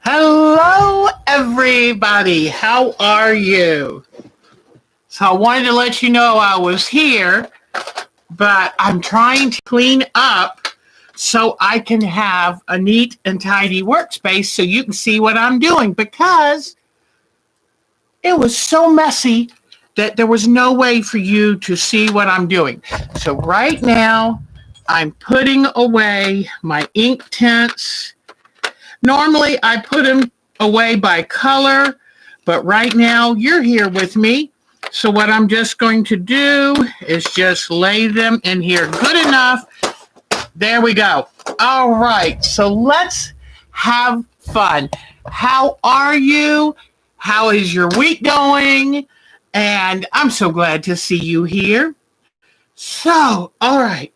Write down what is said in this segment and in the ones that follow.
Hello, everybody. How are you? So I wanted to let you know I was here, but I'm trying to clean up so I can have a neat and tidy workspace so you can see what I'm doing because it was so messy that there was no way for you to see what I'm doing. So right now, I'm putting away my ink tints. Normally, I put them away by color, but right now you're here with me. So what I'm just going to do is just lay them in here. Good enough. There we go. All right. So let's have fun. How are you? How is your week going? And I'm so glad to see you here. So, all right.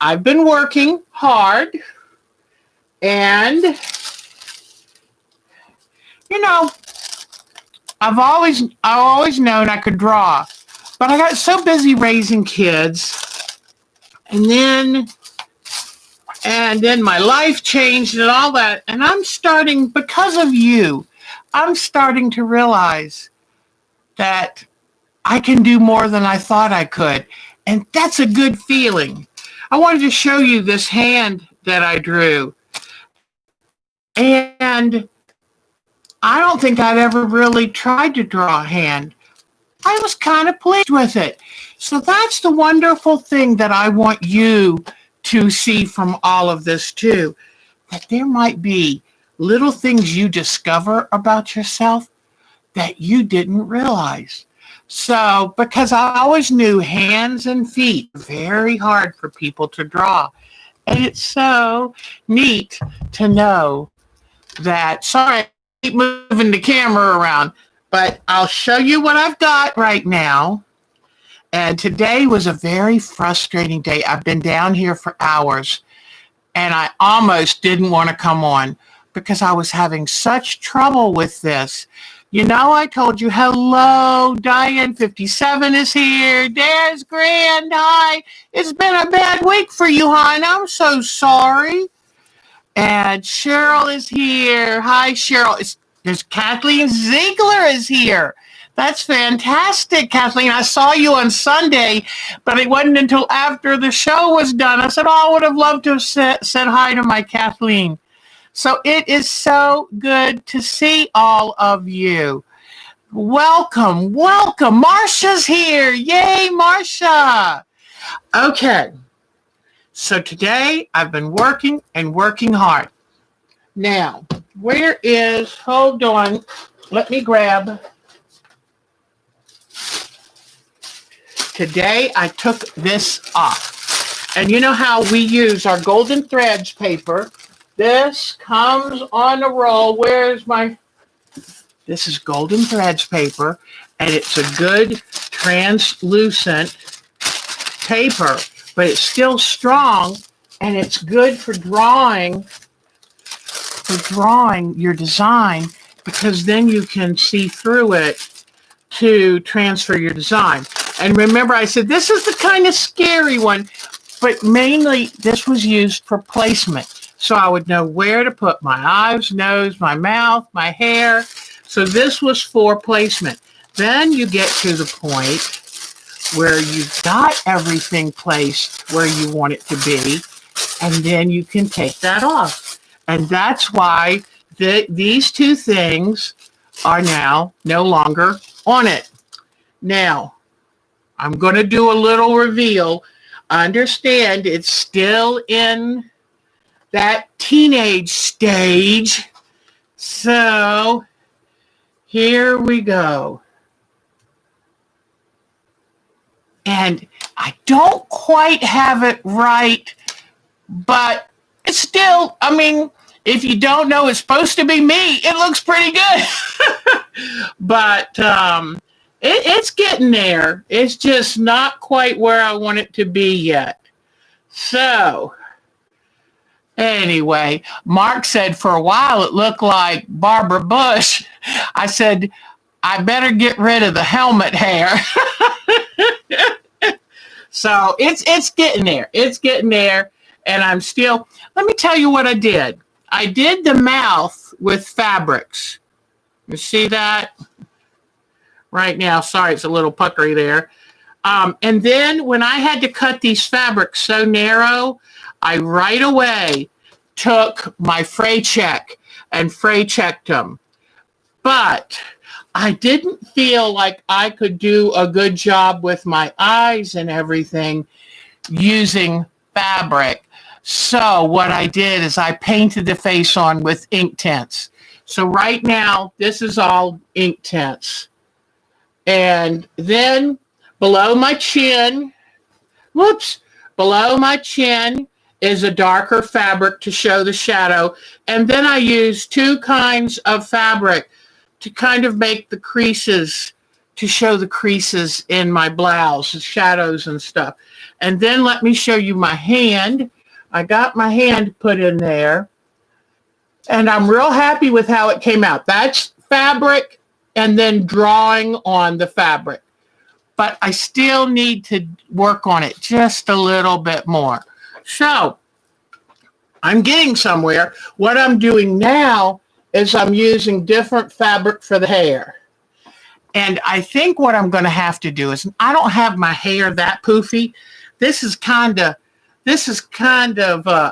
I've been working hard and you know, I've always known I could draw, but I got so busy raising kids, and then my life changed and all that, and I'm starting because of you. I'm starting to realize that I can do more than I thought I could, and that's a good feeling. I wanted to show you this hand that I drew, and I don't think I'd ever really tried to draw a hand. I was kind of pleased with it. So that's the wonderful thing that I want you to see from all of this too, that there might be little things you discover about yourself that you didn't realize. So, because I always knew hands and feet are very hard for people to draw. And it's so neat to know that, sorry, I keep moving the camera around, but I'll show you what I've got right now. And today was a very frustrating day. I've been down here for hours, and I almost didn't want to come on because I was having such trouble with this. You know, I told you, hello, Diane 57 is here. There's Grand. Hi. It's been a bad week for you, hon. I'm so sorry. And Cheryl is here. Hi, Cheryl. There's Kathleen Ziegler is here. That's fantastic, Kathleen. I saw you on Sunday, but it wasn't until after the show was done. I said, oh, I would have loved to have said hi to my Kathleen. So it is so good to see all of you. Welcome, welcome. Marsha's here. Yay, Marsha. Okay. So today I've been working and working hard. Now, hold on, let me grab. Today I took this off. And you know how we use our golden threads paper. This comes on a roll. This is golden threads paper, and it's a good translucent paper, but it's still strong, and it's good for drawing your design, because then you can see through it to transfer your design. And remember, I said this is the kind of scary one, but mainly this was used for placement. So I would know where to put my eyes, nose, my mouth, my hair. So this was for placement. Then you get to the point where you've got everything placed where you want it to be, and then you can take that off. And that's why these two things are now no longer on it. Now, I'm going to do a little reveal. Understand it's still in that teenage stage. So here we go. And I don't quite have it right, but it's still, I mean, if you don't know it's supposed to be me, it looks pretty good. But it's getting there. It's just not quite where I want it to be yet. So anyway, Mark said for a while it looked like Barbara Bush. I said, I better get rid of the helmet hair. So it's getting there. It's getting there. And I'm still, let me tell you what I did. I did the mouth with fabrics. You see that right now? Sorry, it's a little puckery there. And then when I had to cut these fabrics so narrow, I right away took my fray check and fray checked them. But I didn't feel like I could do a good job with my eyes and everything using fabric. So what I did is I painted the face on with ink tints. So right now, this is all ink tints. And then below my chin, below my chin is a darker fabric to show the shadow. And then I use two kinds of fabric to kind of make the creases, to show the creases in my blouse, the shadows and stuff. And then let me show you my hand. I got my hand put in there, and I'm real happy with how it came out. That's fabric and then drawing on the fabric. But I still need to work on it just a little bit more. So I'm getting somewhere. What I'm doing now is I'm using different fabric for the hair. And I think what I'm going to have to do is, I don't have my hair that poofy. This is kind of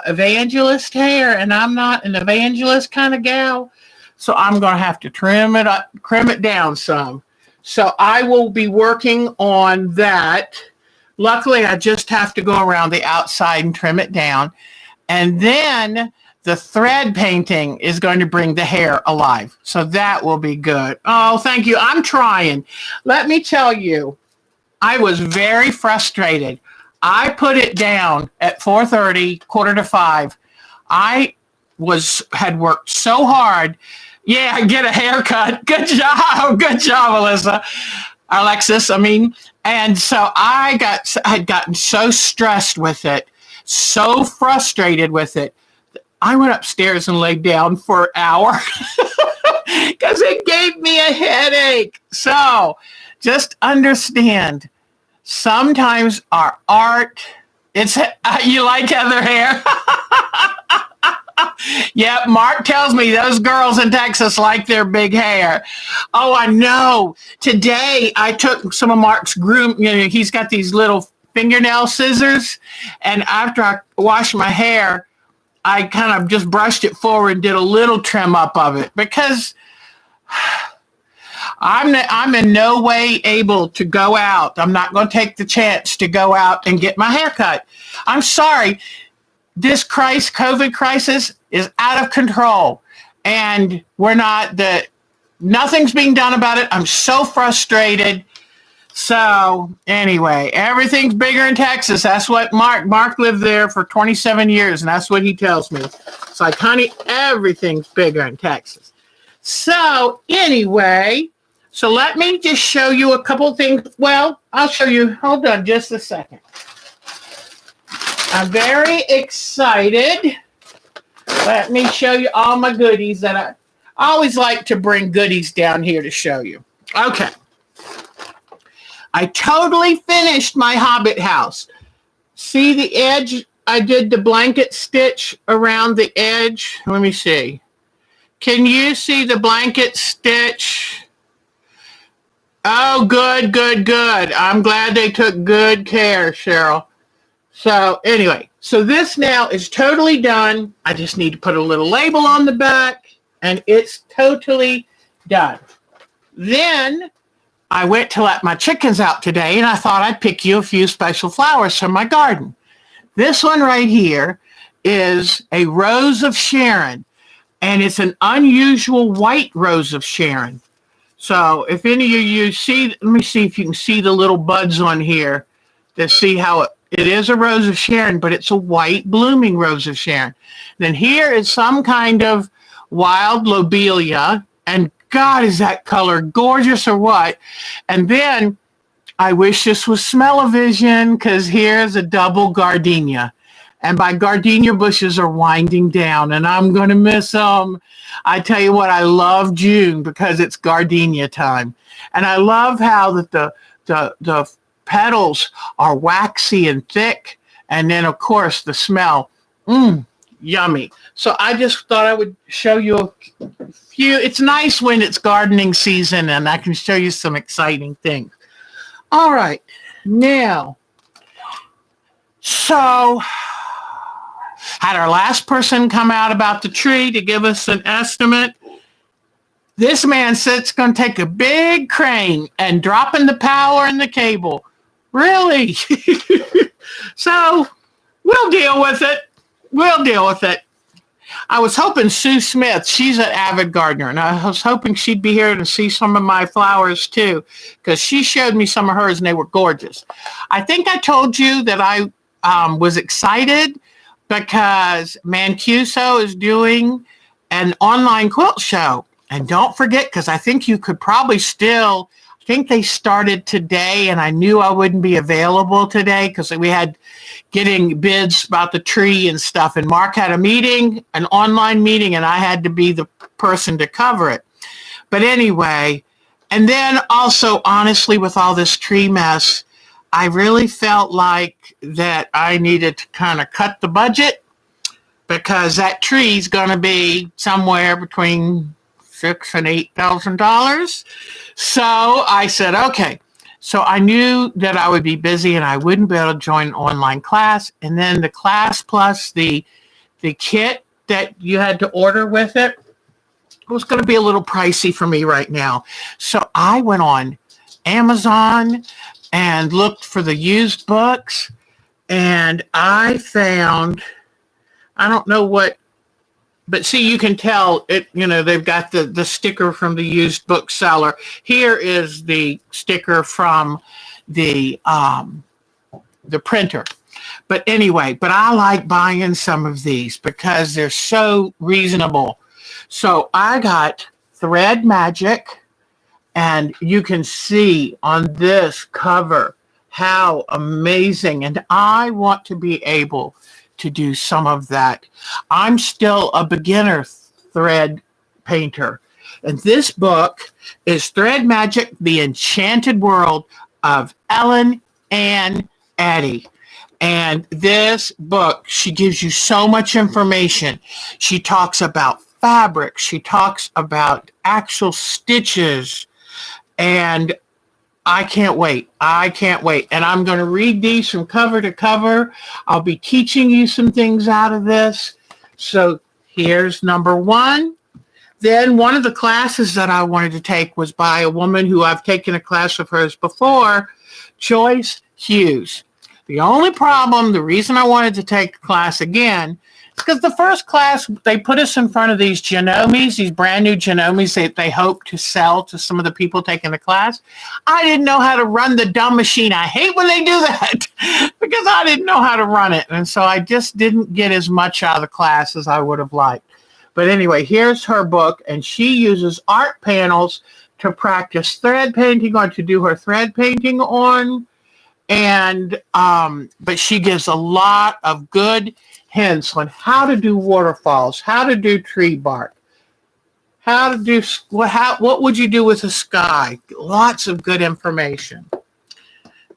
evangelist hair, and I'm not an evangelist kind of gal. So I'm going to have to trim it down some. So I will be working on that. Luckily, I just have to go around the outside and trim it down. And then the thread painting is going to bring the hair alive. So that will be good. Oh, thank you. I'm trying. Let me tell you, I was very frustrated. I put it down at 4:30, 4:45. I had worked so hard. Yeah, get a haircut. Good job. Good job, Alexis. And so I had gotten so stressed with it, so frustrated with it. I went upstairs and laid down for an hour because it gave me a headache. So just understand, sometimes our art, you like Heather hair? Yeah, Mark tells me those girls in Texas like their big hair. Oh, I know. Today I took some of Mark's he's got these little fingernail scissors, and after I washed my hair, I kind of just brushed it forward and did a little trim up of it, because I'm in no way able to go out. I'm not going to take the chance to go out and get my hair cut. I'm sorry. This COVID crisis is out of control, and nothing's being done about it. I'm so frustrated. So anyway, everything's bigger in Texas. That's what Mark lived there for 27 years, and that's what he tells me. It's like, honey, everything's bigger in Texas. So anyway, so let me just show you a couple things. Well, I'll show you. Hold on just a second. I'm very excited. Let me show you all my goodies that I always like to bring goodies down here to show you. Okay. I totally finished my Hobbit house. See the edge? I did the blanket stitch around the edge. Let me see. Can you see the blanket stitch? Oh, good, good, good. I'm glad they took good care, Cheryl. So anyway, so this now is totally done. I just need to put a little label on the back, and it's totally done. Then I went to let my chickens out today, and I thought I'd pick you a few special flowers from my garden. This one right here is a Rose of Sharon, and it's an unusual white Rose of Sharon. So if any of you see, let me see if you can see the little buds on here to see how it is a Rose of Sharon, but it's a white blooming Rose of Sharon. Then here is some kind of wild lobelia, and God, is that color gorgeous or what? And then I wish this was smell-o-vision, because here's a double gardenia. And my gardenia bushes are winding down, and I'm going to miss them. I tell you what, I love June because it's gardenia time. And I love how that the petals are waxy and thick. And then, of course, the smell. yummy. So I just thought I would show you a few. It's nice when it's gardening season and I can show you some exciting things. All right. Now, so had our last person come out about the tree to give us an estimate. This man said it's going to take a big crane and dropping the power and the cable. Really? So we'll deal with it. We'll deal with it. I was hoping Sue Smith, she's an avid gardener, and I was hoping she'd be here to see some of my flowers too, because she showed me some of hers and they were gorgeous. I think I told you that I was excited because Mancuso is doing an online quilt show. And don't forget, because I think you could probably still, I think they started today, and I knew I wouldn't be available today because we had getting bids about the tree and stuff. And Mark had a meeting, an online meeting, and I had to be the person to cover it. But anyway, and then also, honestly, with all this tree mess, I really felt like that I needed to kind of cut the budget because that tree is going to be somewhere between $6,000 and $8,000. So I said, okay. So I knew that I would be busy and I wouldn't be able to join an online class. And then the class plus the kit that you had to order with it was going to be a little pricey for me right now. So I went on Amazon and looked for the used books, and I found, I don't know what, but see, you can tell it, they've got the sticker from the used bookseller. Here is the sticker from the printer. But anyway, I like buying some of these because they're so reasonable. So I got Thread Magic, and you can see on this cover how amazing. And I want to be able to do some of that. I'm still a beginner thread painter. And this book is Thread Magic, The Enchanted World of Ellen Ann Addy. And this book, she gives you so much information. She talks about fabric. She talks about actual stitches. And I can't wait. I can't wait. And I'm going to read these from cover to cover. I'll be teaching you some things out of this. So here's number one. Then one of the classes that I wanted to take was by a woman who I've taken a class of hers before, Joyce Hughes. The only problem, the reason I wanted to take the class again, is because the first class, they put us in front of these genomes, these brand new genomes that they hope to sell to some of the people taking the class. I didn't know how to run the dumb machine. I hate when they do that because I didn't know how to run it. And so I just didn't get as much out of the class as I would have liked. But anyway, here's her book, and she uses art panels to practice thread painting or to do her thread painting on. And but she gives a lot of good hints on how to do waterfalls, how to do tree bark, how to do what would you do with the sky. Lots of good information.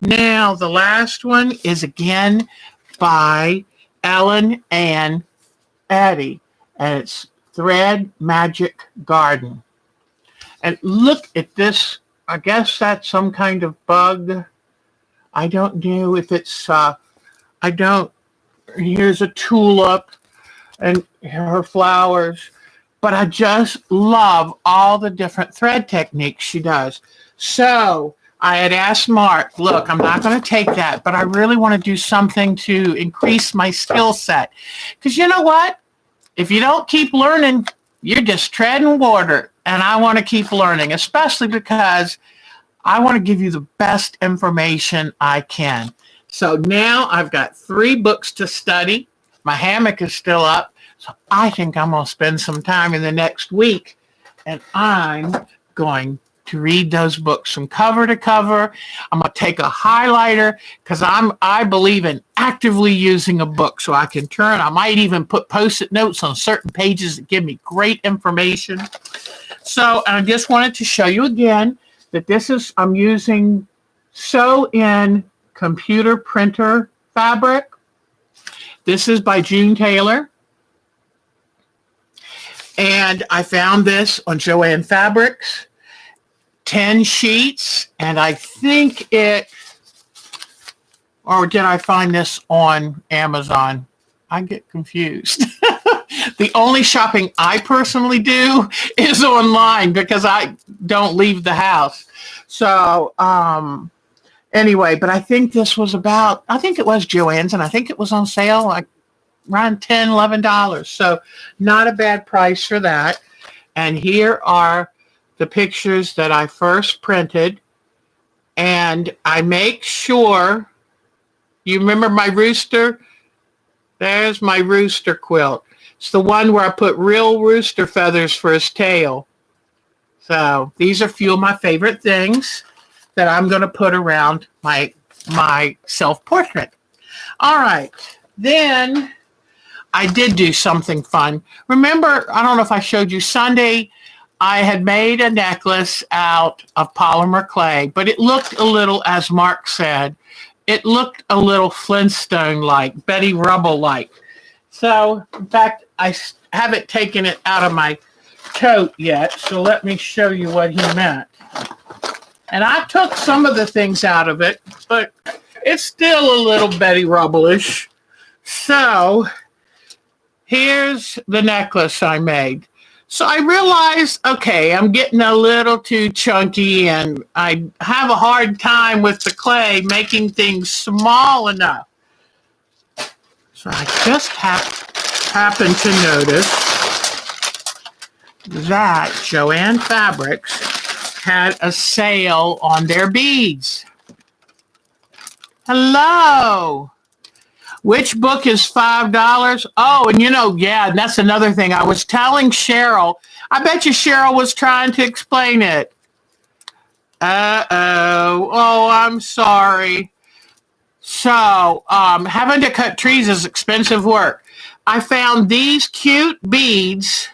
Now the last one is again by Ellen Ann Addy, and it's Thread Magic Garden. And look at this. I guess that's some kind of bug. I don't know if it's, here's a tulip and her flowers, but I just love all the different thread techniques she does. So I had asked Mark, look, I'm not going to take that, but I really want to do something to increase my skill set. Because you know what? If you don't keep learning, you're just treading water. And I want to keep learning, especially because I want to give you the best information I can. So now I've got 3 books to study. My hammock is still up. So I think I'm going to spend some time in the next week, and I'm going to read those books from cover to cover. I'm going to take a highlighter because I believe in actively using a book so I can turn. I might even put Post-it notes on certain pages that give me great information. So I just wanted to show you again that this is, I'm using sew-in computer printer fabric. This is by June Taylor. And I found this on Joann Fabrics, 10 sheets, and I think or did I find this on Amazon? I get confused. The only shopping I personally do is online because I don't leave the house. So, anyway, but I think this was I think it was Joann's, and I think it was on sale like around $10, $11. So not a bad price for that. And here are the pictures that I first printed. And I make sure, you remember my rooster? There's my rooster quilt. It's the one where I put real rooster feathers for his tail. So these are a few of my favorite things that I'm going to put around my self-portrait. All right. Then I did do something fun. Remember, I don't know if I showed you Sunday, I had made a necklace out of polymer clay, but it looked a little, as Mark said, it looked a little Flintstone-like, Betty Rubble-like. So, in fact, I haven't taken it out of my tote yet, so let me show you what he meant. And I took some of the things out of it, but it's still a little Betty Rubble-ish. So, here's the necklace I made. So I realized, okay, I'm getting a little too chunky and I have a hard time with the clay making things small enough. So I just happened to notice that Joann Fabrics had a sale on their beads. Hello. Which book is $5? Oh, and yeah, that's another thing. I was telling Cheryl, I bet you Cheryl was trying to explain it. Oh, I'm sorry. So, having to cut trees is expensive work. I found these cute beads,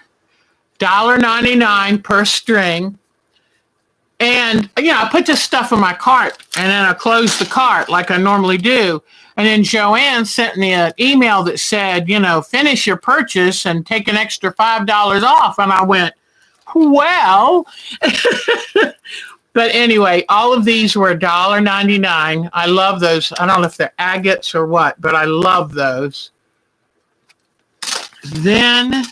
$1.99 per string. And, I put this stuff in my cart, and then I closed the cart like I normally do. And then Joann sent me an email that said, finish your purchase and take an extra $5 off. And I went, well. But anyway, all of these were $1.99. I love those. I don't know if they're agates or what, but I love those. Then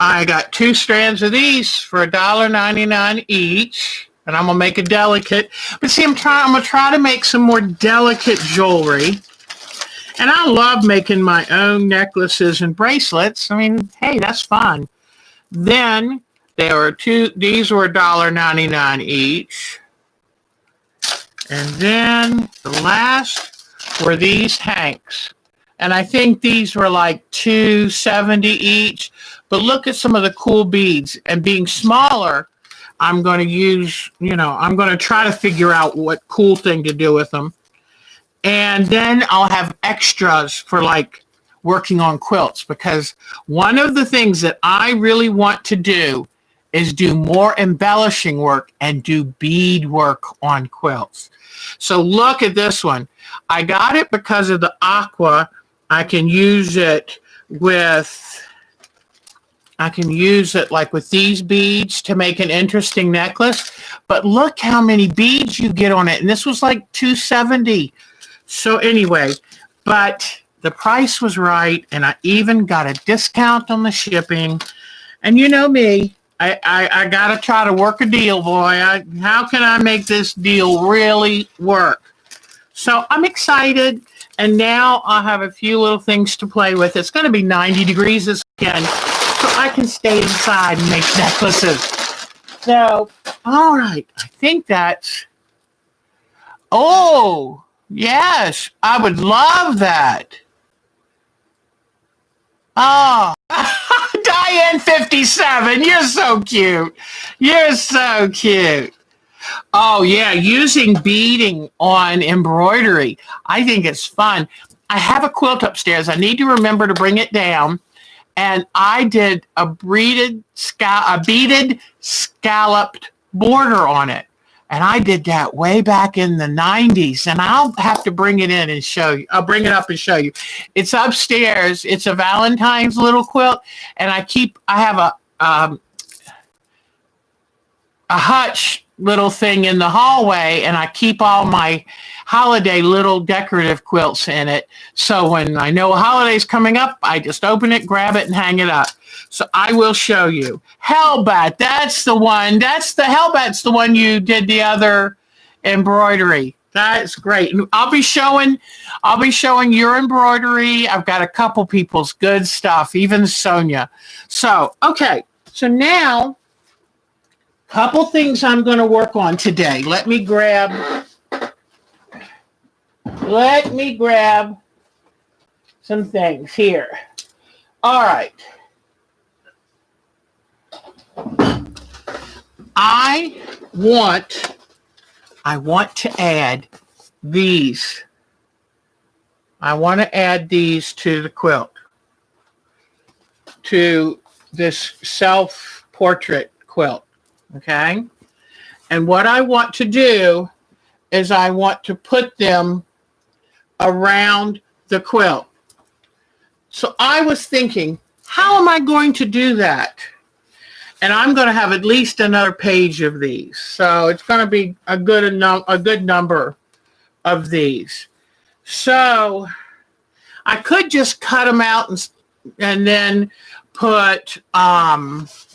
I got 2 strands of these for $1.99 each. And I'm going to make a delicate. But see, I'm going to try to make some more delicate jewelry. And I love making my own necklaces and bracelets. I mean, hey, that's fun. Then there were these were $1.99 each. And then the last were these hanks. And I think these were like $2.70 each. But look at some of the cool beads. And being smaller, I'm going to use, I'm going to try to figure out what cool thing to do with them. And then I'll have extras for like working on quilts, because one of the things that I really want to do is do more embellishing work and do bead work on quilts. So look at this one. I got it because of the aqua. I can use it like with these beads to make an interesting necklace. But look how many beads you get on it. And this was like $2.70. So anyway, but the price was right. And I even got a discount on the shipping. And you know me, I got to try to work a deal, boy. How can I make this deal really work? So I'm excited. And now I'll have a few little things to play with. It's going to be 90 degrees this weekend, so I can stay inside and make necklaces. So, all right. I think that's... Oh, yes. I would love that. Oh, Diane 57. You're so cute. You're so cute. Oh, yeah, using beading on embroidery. I think it's fun. I have a quilt upstairs. I need to remember to bring it down. And I did a beaded scalloped border on it. And I did that way back in the 90s. And I'll have to bring it in and show you. I'll bring it up and show you. It's upstairs. It's a Valentine's little quilt. And I have a hutch little thing in the hallway, and I keep all my holiday little decorative quilts in it. So when I know a holiday's coming up, I just open it, grab it, and hang it up. So I will show you. Hellbat, that's the one. Hellbat's the one you did the other embroidery. That's great. And I'll be showing your embroidery. I've got a couple people's good stuff, even Sonia. So, okay. So now, couple things I'm going to work on today. Let me grab some things here. All right. I want to add these. I want to add these to the quilt, to this self-portrait quilt. Okay. And what I want to do is I want to put them around the quilt. So I was thinking, how am I going to do that? And I'm going to have at least another page of these. So it's going to be a good number of these. So I could just cut them out and then put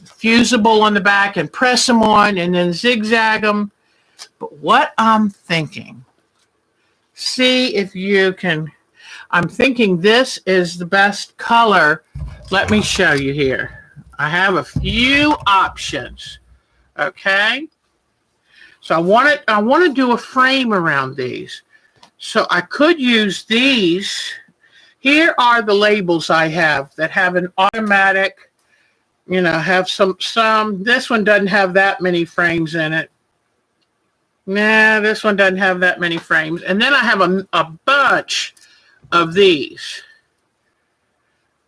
fusible on the back and press them on and then zigzag them. But what I'm thinking, see if you can, I'm thinking this is the best color. Let me show you here. I have a few options. Okay. So I want to do a frame around these. So I could use these. Here are the labels I have that have an automatic, have some, this one doesn't have that many frames in it. Nah, this one doesn't have that many frames. And then I have a bunch of these.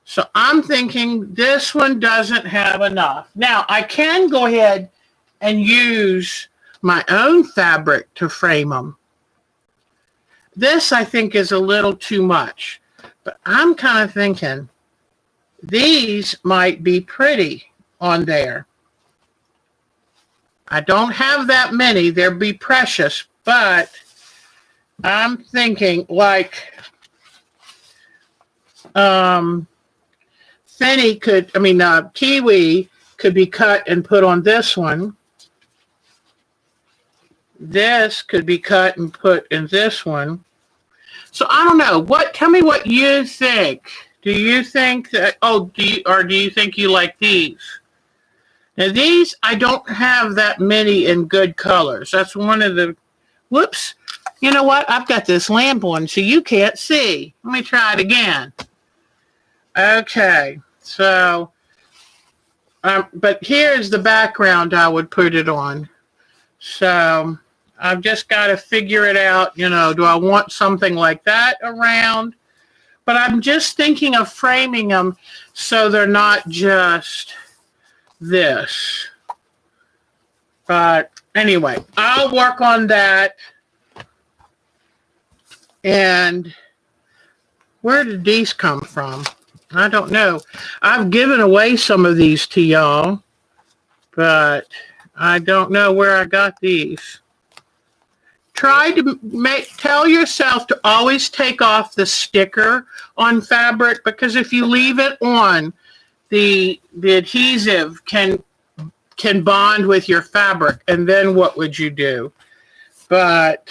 So I'm thinking this one doesn't have enough. Now I can go ahead and use my own fabric to frame them. This I think is a little too much. But I'm kind of thinking these might be pretty on there. I don't have that many. They'll be precious. But I'm thinking like kiwi could be cut and put on this one. This could be cut and put in this one. So I don't know. Tell me what you think. Do you think that, do you think you like these? Now these, I don't have that many in good colors. That's one of the, whoops. You know what? I've got this lamp on so you can't see. Let me try it again. Okay. So, but here's the background I would put it on. So I've just got to figure it out. Do I want something like that around? But I'm just thinking of framing them so they're not just this. But anyway, I'll work on that. And where did these come from? I don't know. I've given away some of these to y'all, but I don't know where I got these. Try to tell yourself to always take off the sticker on fabric, because if you leave it on, the adhesive can bond with your fabric, and then what would you do? But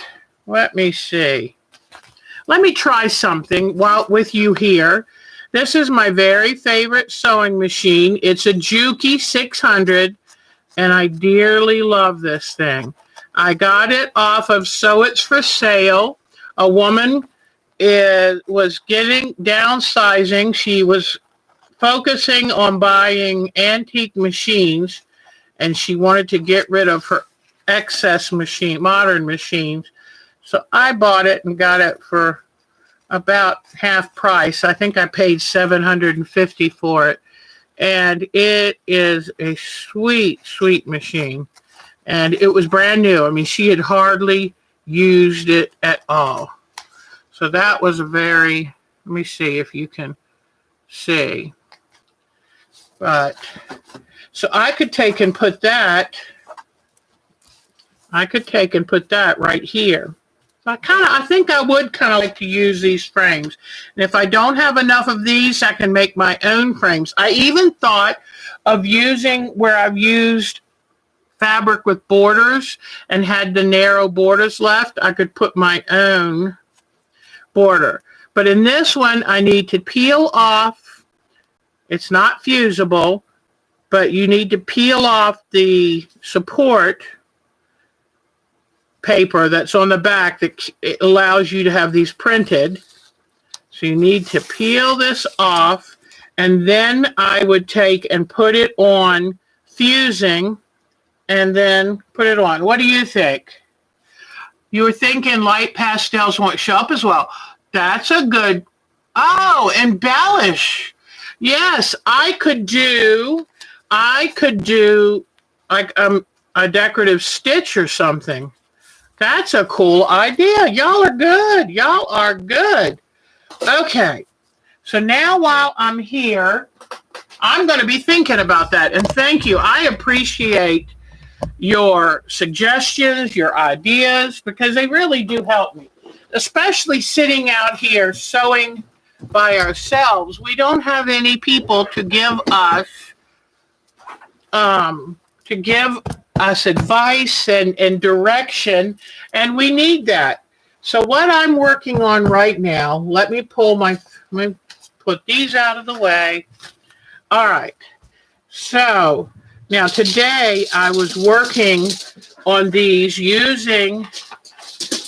let me see. Let me try something with you here. This is my very favorite sewing machine. It's a Juki 600, and I dearly love this thing. I got it off of Sew It's for Sale. A woman was downsizing. She was focusing on buying antique machines, and she wanted to get rid of her excess modern machines. So I bought it and got it for about half price. I think I paid $750 for it. And it is a sweet, sweet machine. And it was brand new. I mean, she had hardly used it at all. So that was a very, let me see if you can see. But, so I could take and put that right here. So I think I would kind of like to use these frames. And if I don't have enough of these, I can make my own frames. I even thought of using where I've used fabric with borders and had the narrow borders left, I could put my own border. But in this one, I need to peel off. It's not fusible, but you need to peel off the support paper that's on the back that it allows you to have these printed. So you need to peel this off, and then I would take and put it on fusing and then put it on. What do you think? You were thinking light pastels won't show up as well. That's a good, oh, embellish. Yes, I could do like a decorative stitch or something. That's a cool idea. Y'all are good. Y'all are good. Okay. So now while I'm here, I'm going to be thinking about that. And thank you. I appreciate your suggestions, your ideas, because they really do help me. Especially sitting out here sewing by ourselves. We don't have any people to give us advice and direction, and we need that. So what I'm working on right now, let me put these out of the way. All right. So now today I was working on these using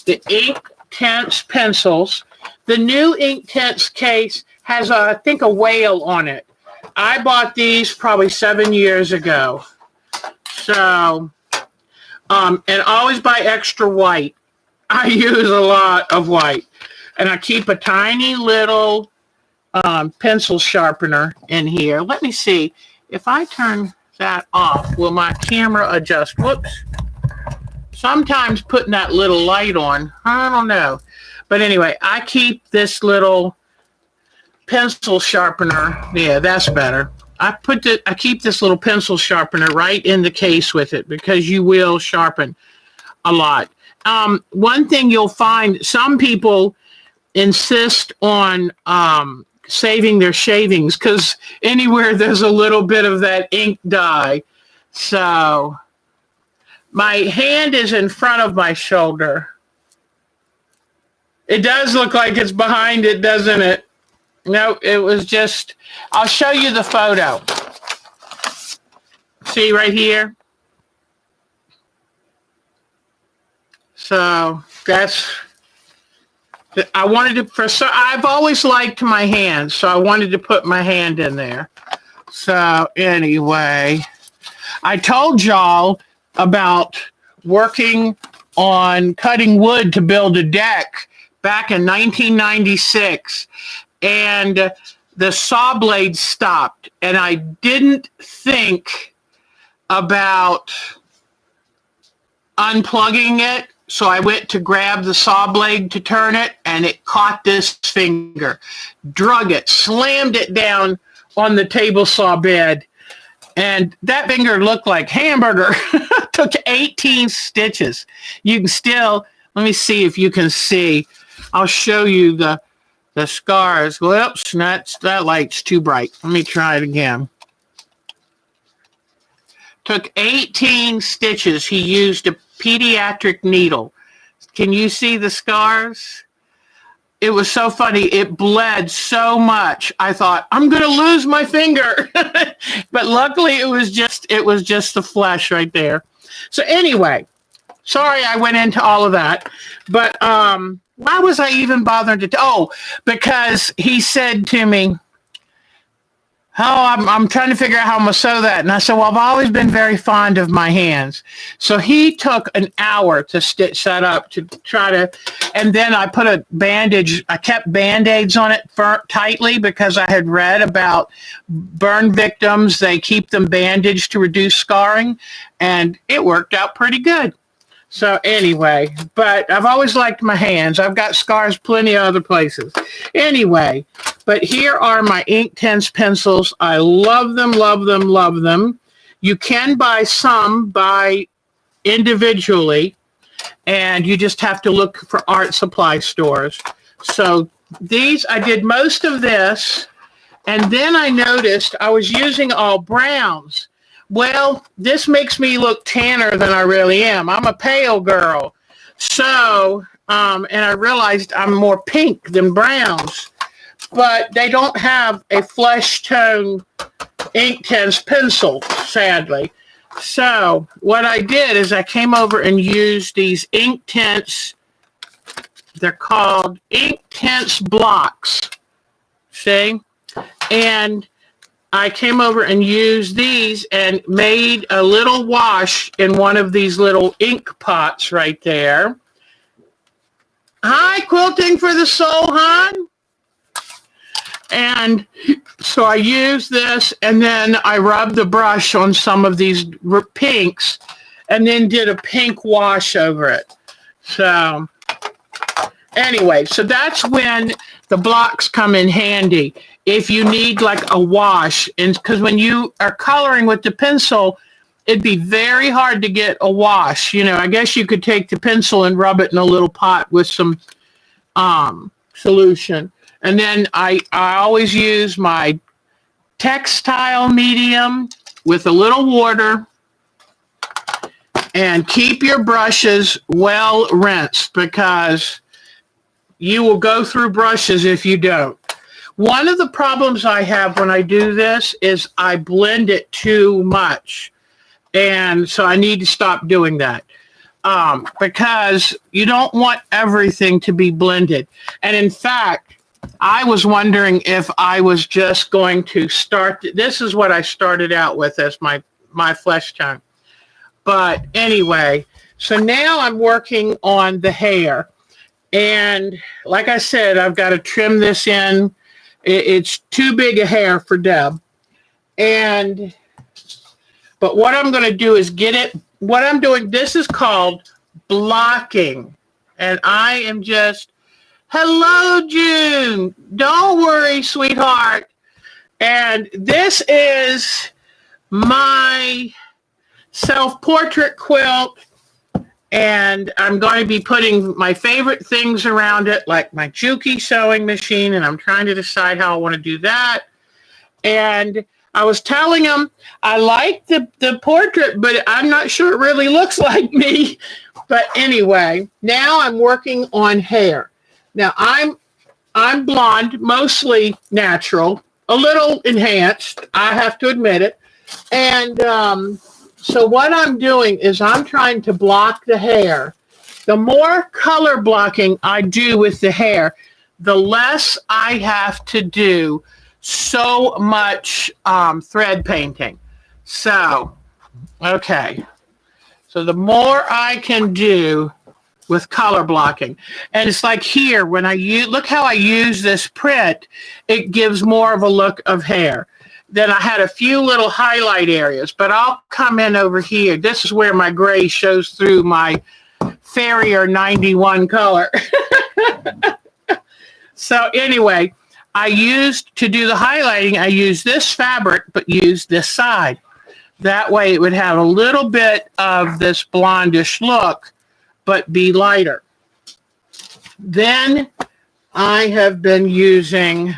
the Inktense pencils. The new Inktense case has, I think, a whale on it. I bought these probably 7 years ago. So, and always buy extra white. I use a lot of white. And I keep a tiny little pencil sharpener in here. Let me see. If I turn that off, will my camera adjust? Whoops. Sometimes putting that little light on, I don't know. But anyway, I keep this little pencil sharpener. Yeah, that's better. I keep this little pencil sharpener right in the case with it because you will sharpen a lot. One thing you'll find, some people insist on saving their shavings because anywhere there's a little bit of that ink dye. So my hand is in front of my shoulder. It does look like it's behind it, doesn't it? No, it was just, I'll show you the photo. See right here? So that's, I've always liked my hand, so I wanted to put my hand in there. So anyway, I told y'all about working on cutting wood to build a deck back in 1996. And the saw blade stopped, and I didn't think about unplugging it. So I went to grab the saw blade to turn it, and it caught this finger, drug it, slammed it down on the table saw bed, and that finger looked like hamburger. Took 18 stitches. You can still, let me see if you can see. I'll show you the scars. Whoops, that light's too bright. Let me try it again. Took 18 stitches. He used a pediatric needle. Can you see the scars? It was so funny. It bled so much. I thought, I'm going to lose my finger. But luckily it was just the flesh right there. So anyway, sorry I went into all of that. But why was I even bothering to? Because he said to me, Oh, I'm trying to figure out how I'm going to sew that. And I said, well, I've always been very fond of my hands. So he took an hour to stitch that up to try to, and then I put a bandage. I kept Band-Aids on it tightly because I had read about burn victims. They keep them bandaged to reduce scarring, and it worked out pretty good. So anyway, but I've always liked my hands. I've got scars plenty of other places. Anyway, but here are my Inktense pencils. I love them, love them, love them. You can buy some individually, and you just have to look for art supply stores. So these, I did most of this, and then I noticed I was using all browns. Well, this makes me look tanner than I really am. I'm a pale girl. So, and I realized I'm more pink than browns. But they don't have a flesh tone Inktense pencil, sadly. So what I did is I came over and used these Inktense, they're called Inktense blocks. See? And I came over and used these and made a little wash in one of these little ink pots right there. Hi, Quilting for the Soul, hon. And so I used this, and then I rubbed the brush on some of these pinks and then did a pink wash over it. So anyway, so that's when the blocks come in handy. If you need like a wash, and because when you are coloring with the pencil, it'd be very hard to get a wash. You know, I guess you could take the pencil and rub it in a little pot with some solution. And then I always use my textile medium with a little water, and keep your brushes well rinsed because you will go through brushes if you don't. One of the problems I have when I do this is I blend it too much. And so I need to stop doing that because you don't want everything to be blended. And in fact, I was wondering if I was just going to start. This is what I started out with as my flesh tone. But anyway, so now I'm working on the hair. And like I said, I've got to trim this in. It's too big a hair for Deb. But what I'm going to do is get it. What I'm doing, this is called blocking. And I am just, hello, June. Don't worry, sweetheart. And this is my self-portrait quilt. And I'm going to be putting my favorite things around it, like my Juki sewing machine, and I'm trying to decide how I want to do that. And I was telling him I like the portrait, but I'm not sure it really looks like me. But anyway, now I'm working on hair. Now I'm blonde, mostly natural, a little enhanced, I have to admit it. And so what I'm doing is I'm trying to block the hair. The more color blocking I do with the hair, the less I have to do so much thread painting. So, okay. So the more I can do with color blocking. And it's like here, when I use, look how I use this print, it gives more of a look of hair. Then I had a few little highlight areas, but I'll come in over here. This is where my gray shows through my Farrier 91 color. So anyway, I used, to do the highlighting, I used this fabric, but used this side. That way it would have a little bit of this blondish look, but be lighter. Then I have been using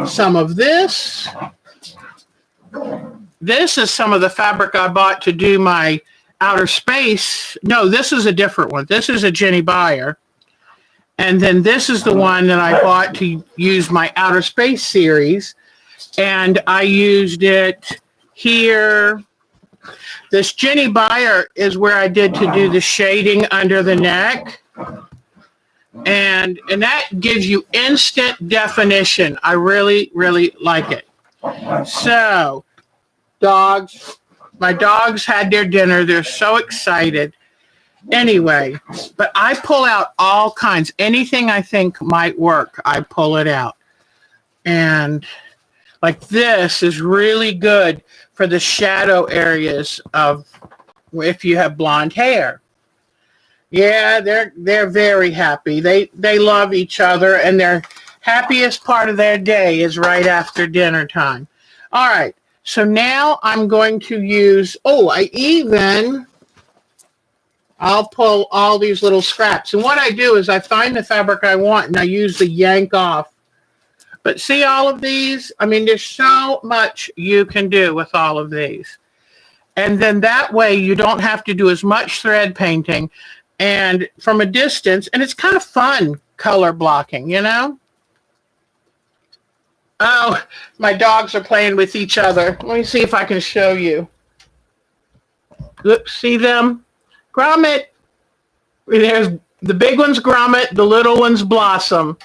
some of this. This is some of the fabric I bought to do my outer space. No, this is a different one. This is a Jenny Beyer. And then this is the one that I bought to use my outer space series. And I used it here. This Jenny Beyer is where I did to do the shading under the neck. And that gives you instant definition. I really, really like it. So, dogs, my dogs had their dinner. They're so excited. Anyway, but I pull out all kinds. Anything I think might work, I pull it out. And like this is really good for the shadow areas of if you have blonde hair. Yeah, they're very happy. They love each other, and their happiest part of their day is right after dinner time. All right. So now I'm going to use, I'll pull all these little scraps. And what I do is I find the fabric I want and I use the yank off. But see all of these? I mean, there's so much you can do with all of these. And then that way you don't have to do as much thread painting and from a distance. And it's kind of fun color blocking, you know? Oh, my dogs are playing with each other. Let me see if I can show you. Oops, see them? Grommet. There's the big one's Grommet, the little one's Blossom.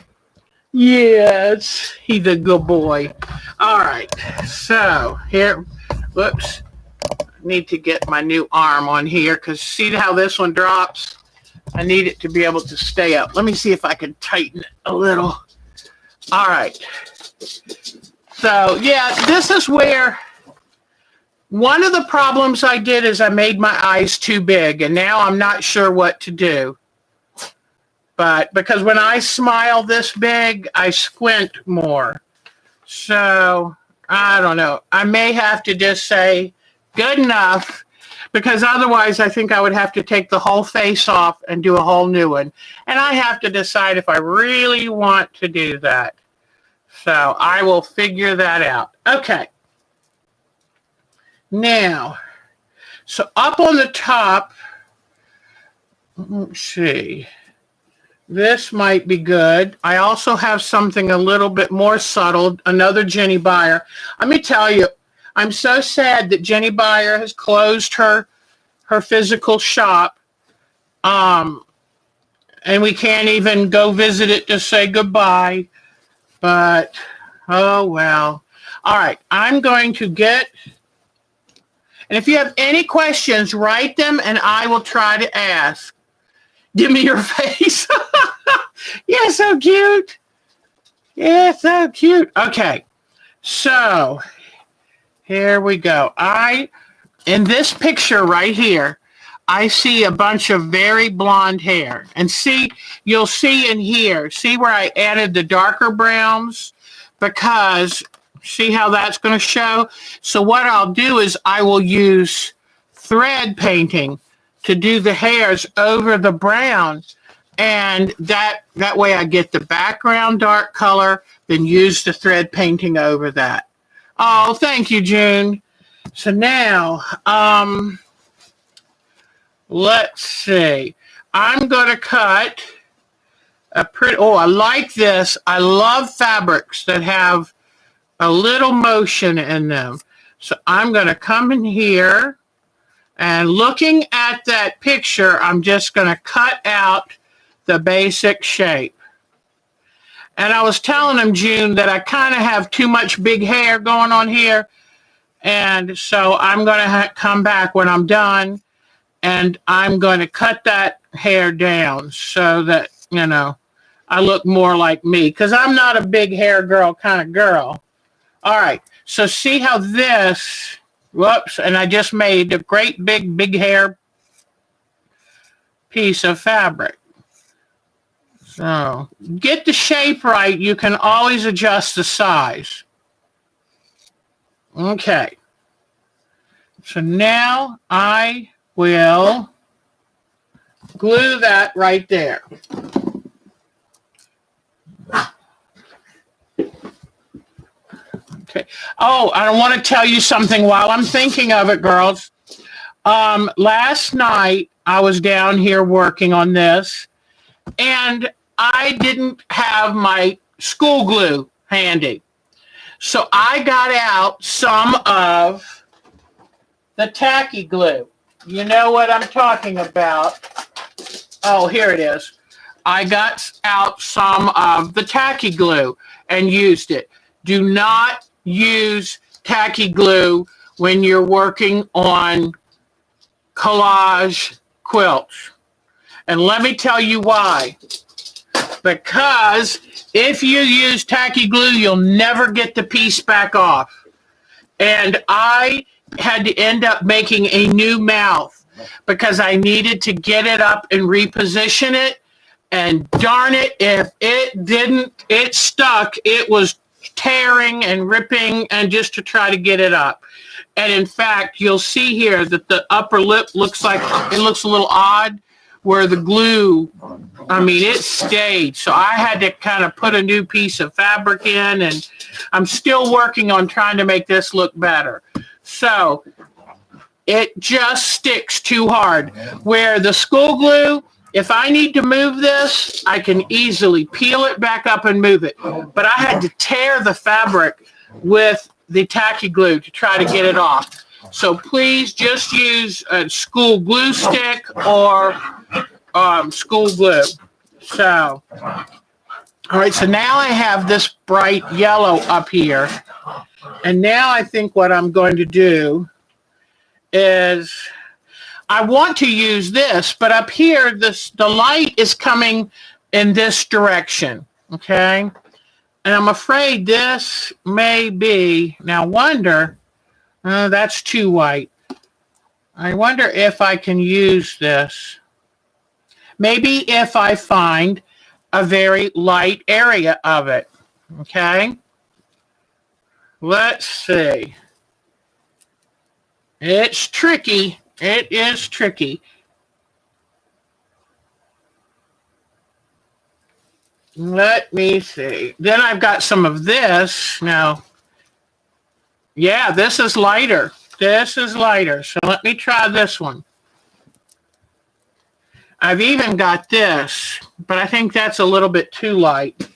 Yes, he's a good boy. All right, so here, whoops. I need to get my new arm on here because see how this one drops? I need it to be able to stay up. Let me see if I can tighten it a little. All right. So, yeah, this is where one of the problems I did is I made my eyes too big, and now I'm not sure what to do. But because when I smile this big, I squint more. So, I don't know. I may have to just say, good enough, because otherwise I think I would have to take the whole face off and do a whole new one. And I have to decide if I really want to do that. So, I will figure that out. Okay. Now, so up on the top, let's see, this might be good. I also have something a little bit more subtle, another Jenny Beyer. Let me tell you, I'm so sad that Jenny Beyer has closed her physical shop, and we can't even go visit it to say goodbye, but, oh well. All right, I'm going to get... And if you have any questions, write them and I will try to ask. Give me your face. Yeah, so cute. Yeah, so cute. Okay, so here we go. In this picture right here, I see a bunch of very blonde hair. And see, you'll see in here, see where I added the darker browns? Because... see how that's going to show? So what I'll do is I will use thread painting to do the hairs over the brown. And that way I get the background dark color, then use the thread painting over that. Oh, thank you, June. So now, let's see. I'm going to cut a pretty, I like this. I love fabrics that have a little motion in them. So I'm going to come in here and looking at that picture, I'm just going to cut out the basic shape. And I was telling him, June, that I kind of have too much big hair going on here. And so I'm going to come back when I'm done and I'm going to cut that hair down so that, you know, I look more like me because I'm not a big hair girl kind of girl. All right, so see how this, whoops, and I just made a great big hair piece of fabric. So get the shape right. You can always adjust the size. Okay. So now I will glue that right there. Okay. Oh, I want to tell you something while I'm thinking of it, girls. Last night, I was down here working on this, and I didn't have my school glue handy. So I got out some of the tacky glue. You know what I'm talking about. Oh, here it is. I got out some of the tacky glue and used it. Do not use tacky glue when you're working on collage quilts. And let me tell you why. Because if you use tacky glue, you'll never get the piece back off. And I had to end up making a new mouth because I needed to get it up and reposition it. And darn it, if it didn't, it stuck. It was tearing and ripping and just to try to get it up. And in fact, you'll see here that the upper lip looks like, it looks a little odd where the glue, I mean, it stayed. So I had to kind of put a new piece of fabric in, and I'm still working on trying to make this look better. So it just sticks too hard. Where the school glue, if I need to move this, I can easily peel it back up and move it. But I had to tear the fabric with the tacky glue to try to get it off. So please just use a school glue stick or school glue. So, all right, so now I have this bright yellow up here. And now I think what I'm going to do is I want to use this, but up here, the light is coming in this direction, okay? And I'm afraid this may be, now wonder, that's too white. I wonder if I can use this. Maybe if I find a very light area of it, okay? Let's see. It's tricky. It is tricky. Let me see. Then I've got some of this. Now, yeah, this is lighter. This is lighter. So let me try this one. I've even got this, but I think that's a little bit too light.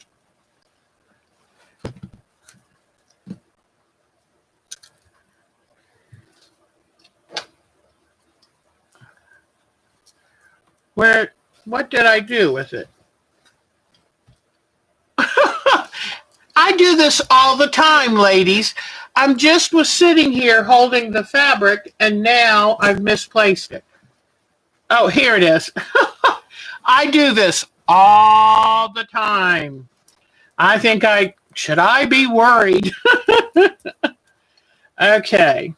What did I do with it? I do this all the time, ladies. I'm just was sitting here holding the fabric, and now I've misplaced it. Oh, here it is. I do this all the time. I think should I be worried? Okay.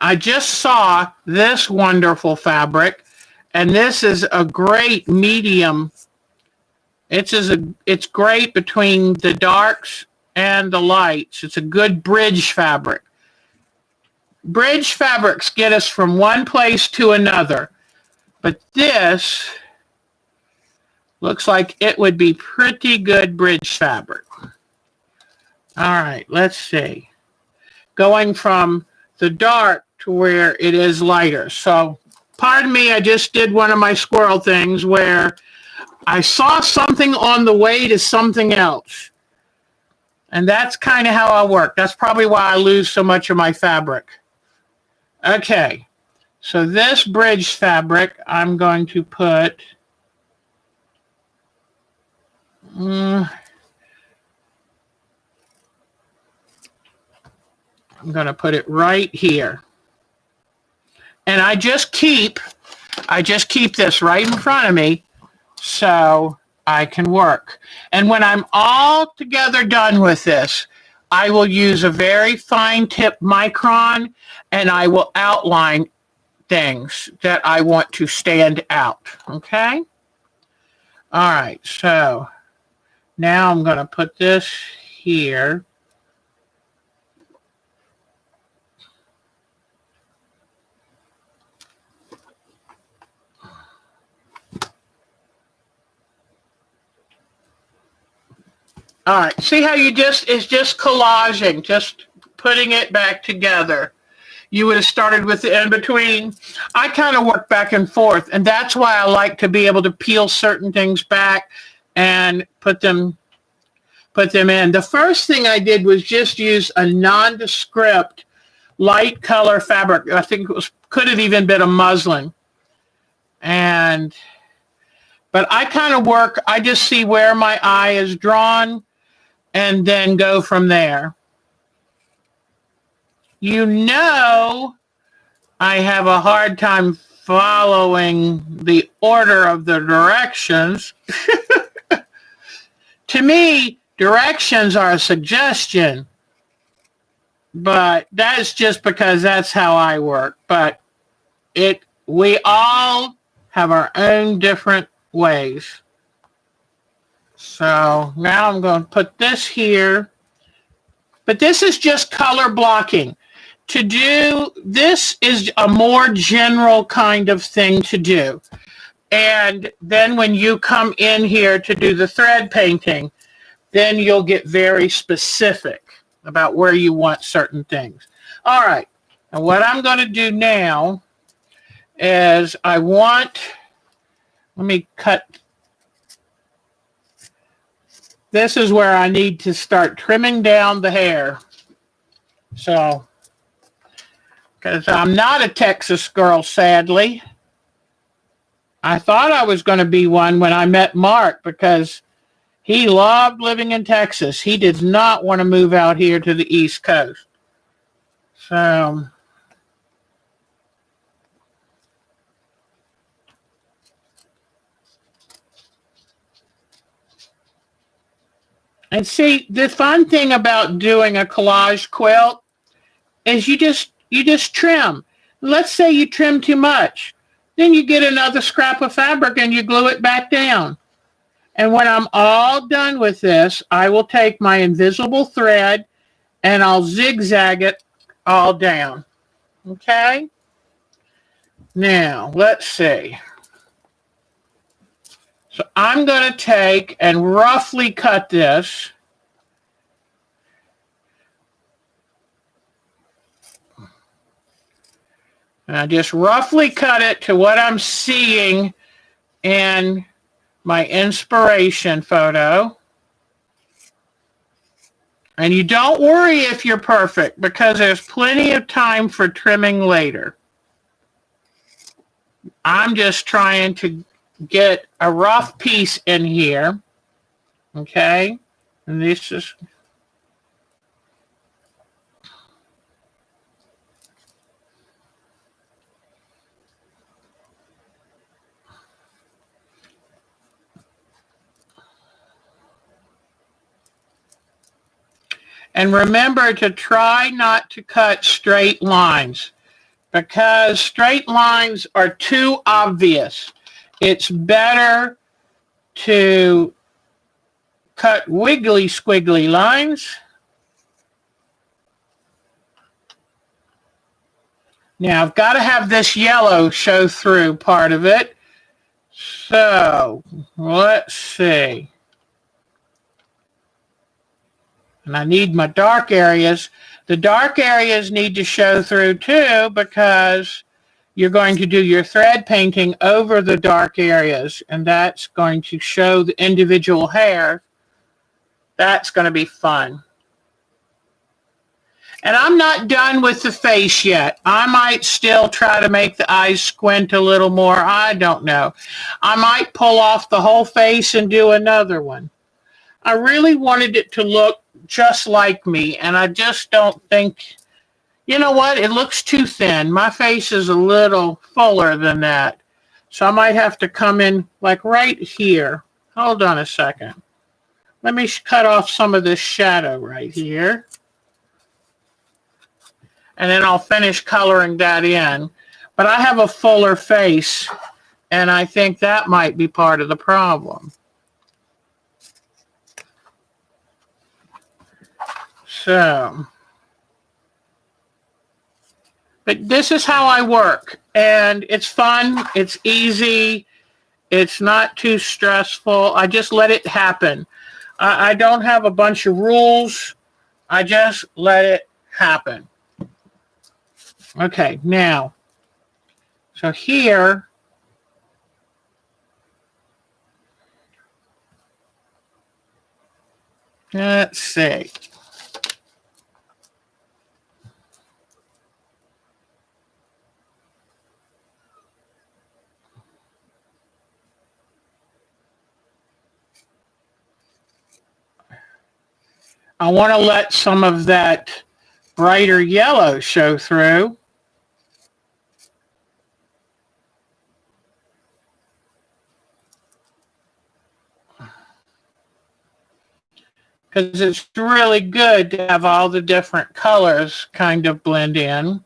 I just saw this wonderful fabric, and this is a great medium. It's great between the darks and the lights. It's a good bridge fabric. Bridge fabrics get us from one place to another, but this looks like it would be pretty good bridge fabric. All right, let's see. Going from the dark to where it is lighter. So, pardon me, I just did one of my squirrel things where I saw something on the way to something else. And that's kind of how I work. That's probably why I lose so much of my fabric. Okay, so this bridge fabric, I'm going to put, I'm going to put it right here. And I just keep this right in front of me so I can work. And when I'm all together done with this, I will use a very fine tip micron, and I will outline things that I want to stand out, okay? All right, so now I'm going to put this here. All right, see how it's just collaging, just putting it back together. You would have started with the in between. I kind of work back and forth, and that's why I like to be able to peel certain things back and put them in. The first thing I did was just use a nondescript light color fabric. I think could have even been a muslin. And But I kind of work, I just see where my eye is drawn and then go from there. You know, I have a hard time following the order of the directions. To me, directions are a suggestion, but that's just because that's how I work. But we all have our own different ways. So now I'm going to put this here, but this is just color blocking. To do this is a more general kind of thing to do. And then when you come in here to do the thread painting, then you'll get very specific about where you want certain things. All right. And what I'm going to do now is let me cut. This is where I need to start trimming down the hair. So, because I'm not a Texas girl, sadly. I thought I was going to be one when I met Mark because he loved living in Texas. He did not want to move out here to the East Coast. So, and see, the fun thing about doing a collage quilt is you just trim. Let's say you trim too much. Then you get another scrap of fabric and you glue it back down. And when I'm all done with this, I will take my invisible thread and I'll zigzag it all down. Okay? Now, let's see. So I'm going to take and roughly cut this. And I just roughly cut it to what I'm seeing in my inspiration photo. And you don't worry if you're perfect because there's plenty of time for trimming later. I'm just trying to get a rough piece in here. Okay? And this is... And remember to try not to cut straight lines because straight lines are too obvious. It's better to cut wiggly squiggly lines. Now I've got to have this yellow show through part of it. So let's see. And I need my dark areas. The dark areas need to show through too because you're going to do your thread painting over the dark areas and that's going to show the individual hair. That's going to be fun. And I'm not done with the face yet. I might still try to make the eyes squint a little more. I don't know. I might pull off the whole face and do another one. I really wanted it to look just like me, and I just don't think, you know what, it looks too thin. My face is a little fuller than that. So I might have to come in like right here. Hold on a second. Let me cut off some of this shadow right here. And then I'll finish coloring that in. But I have a fuller face, and I think that might be part of the problem. So, but this is how I work, and it's fun, it's easy, it's not too stressful. I just let it happen. I don't have a bunch of rules. I just let it happen. Okay, now, so here, let's see. I want to let some of that brighter yellow show through. Because it's really good to have all the different colors kind of blend in.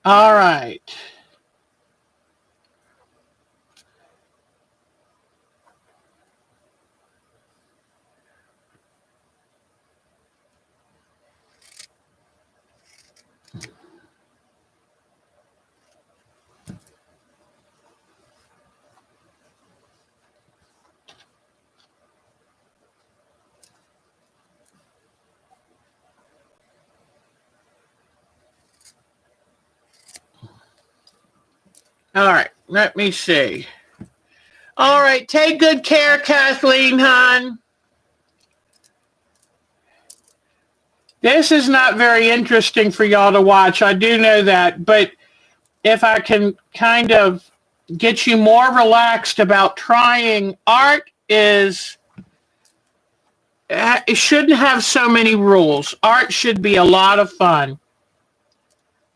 All right. All right, let me see. All right, take good care, Kathleen, hon. This is not very interesting for y'all to watch. I do know that, but if I can kind of get you more relaxed about trying, art is, it shouldn't have so many rules. Art should be a lot of fun.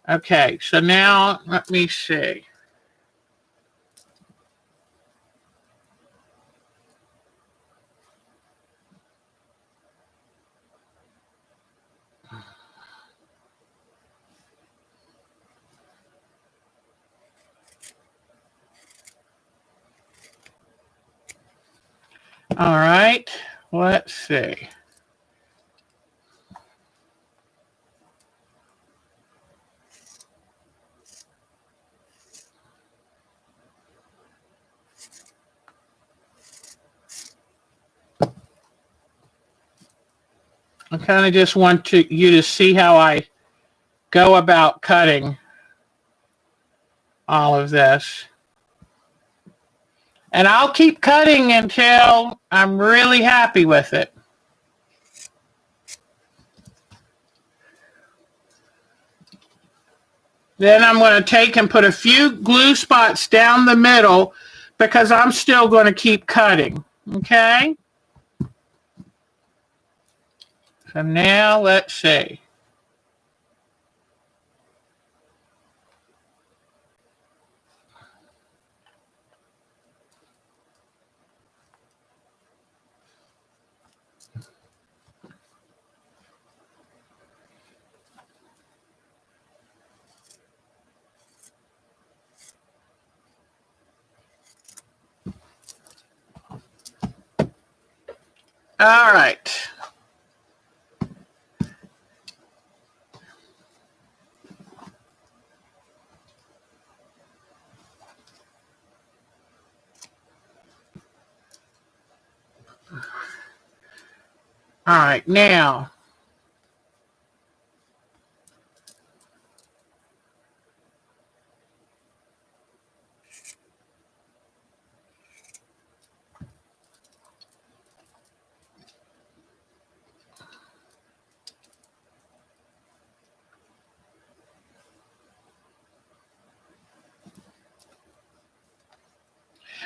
Okay, so now let me see. All right, let's see. I kind of just want you to see how I go about cutting all of this. And I'll keep cutting until I'm really happy with it. Then I'm going to take and put a few glue spots down the middle because I'm still going to keep cutting. Okay? So now let's see. All right. All right, now.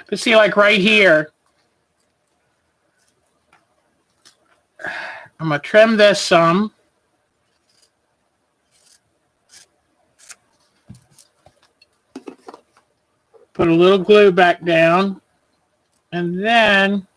But see, like right here, I'm going to trim this some. Put a little glue back down. And then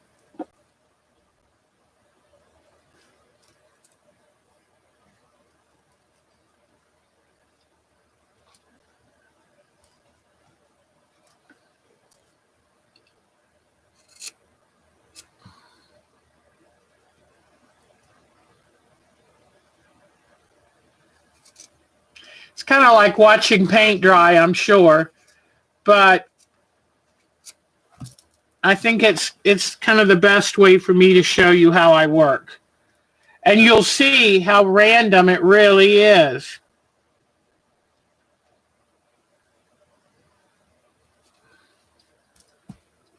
it's kind of like watching paint dry, I'm sure. But I think it's kind of the best way for me to show you how I work. And you'll see how random it really is.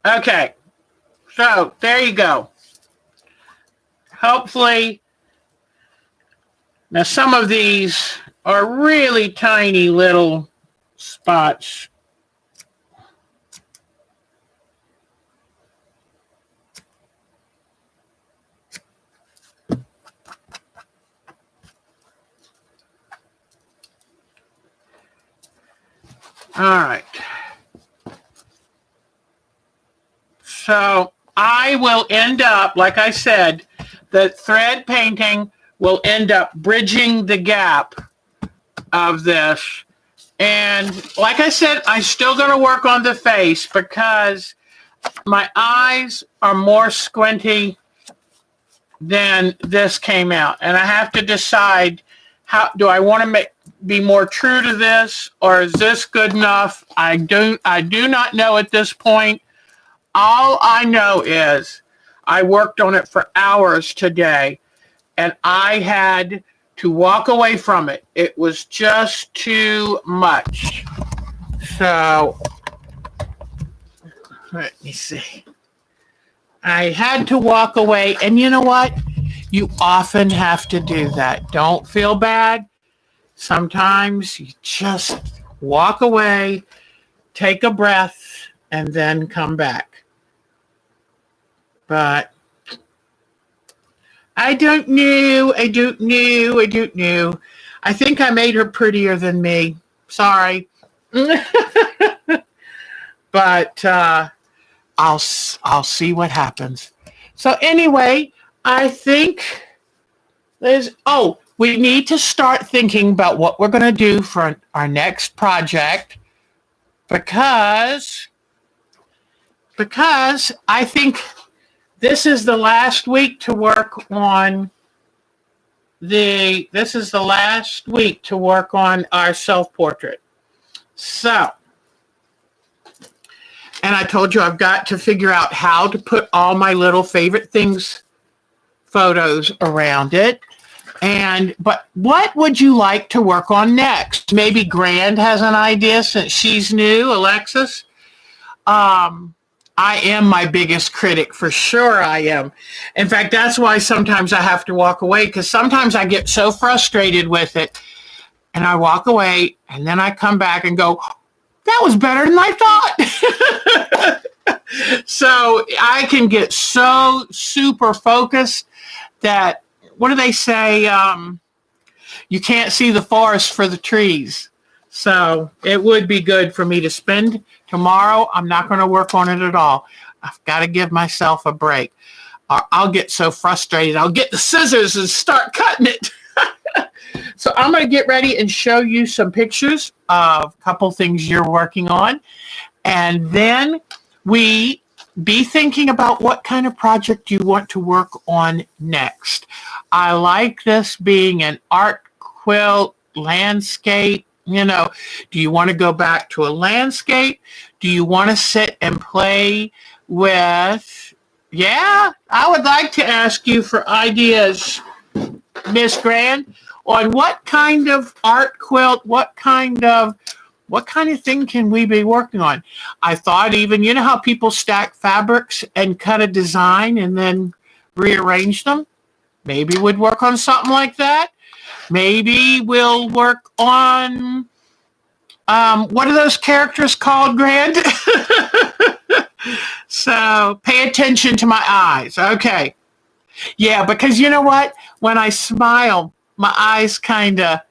Okay, so there you go. Hopefully, now some of these are really tiny little spots. All right. So I will end up, like I said, the thread painting will end up bridging the gap of this. And like I said, I'm still going to work on the face because my eyes are more squinty than this came out. And I have to decide, how do I want to be more true to this, or is this good enough? I do not know at this point. All I know is I worked on it for hours today, and I had to walk away from it. It was just too much. So, let me see. I had to walk away, and you know what? You often have to do that. Don't feel bad. Sometimes you just walk away, take a breath, and then come back. But I don't know. I think I made her prettier than me. Sorry. But I'll see what happens. So anyway, I think we need to start thinking about what we're going to do for our next project because I think this is the last week to work on our self-portrait. So, and I told you I've got to figure out how to put all my little favorite things photos around it. But what would you like to work on next? Maybe Grand has an idea since she's new, Alexis. I am my biggest critic, for sure I am. In fact, that's why sometimes I have to walk away, because sometimes I get so frustrated with it, and I walk away, and then I come back and go, that was better than I thought. So I can get so super focused that, what do they say? You can't see the forest for the trees. So it would be good for me to spend tomorrow. I'm not going to work on it at all. I've got to give myself a break, or I'll get so frustrated. I'll get the scissors and start cutting it. So I'm going to get ready and show you some pictures of a couple things you're working on. And then we be thinking about what kind of project you want to work on next. I like this being an art quilt landscape. You know, do you want to go back to a landscape? Do you want to sit and play with? Yeah, I would like to ask you for ideas, Miss Grand, on what kind of art quilt, what kind of thing can we be working on? I thought even, you know how people stack fabrics and cut a design and then rearrange them? Maybe we'd work on something like that. Maybe we'll work on, what are those characters called, Grant? So pay attention to my eyes. Okay. Yeah, because you know what? When I smile, my eyes kind of,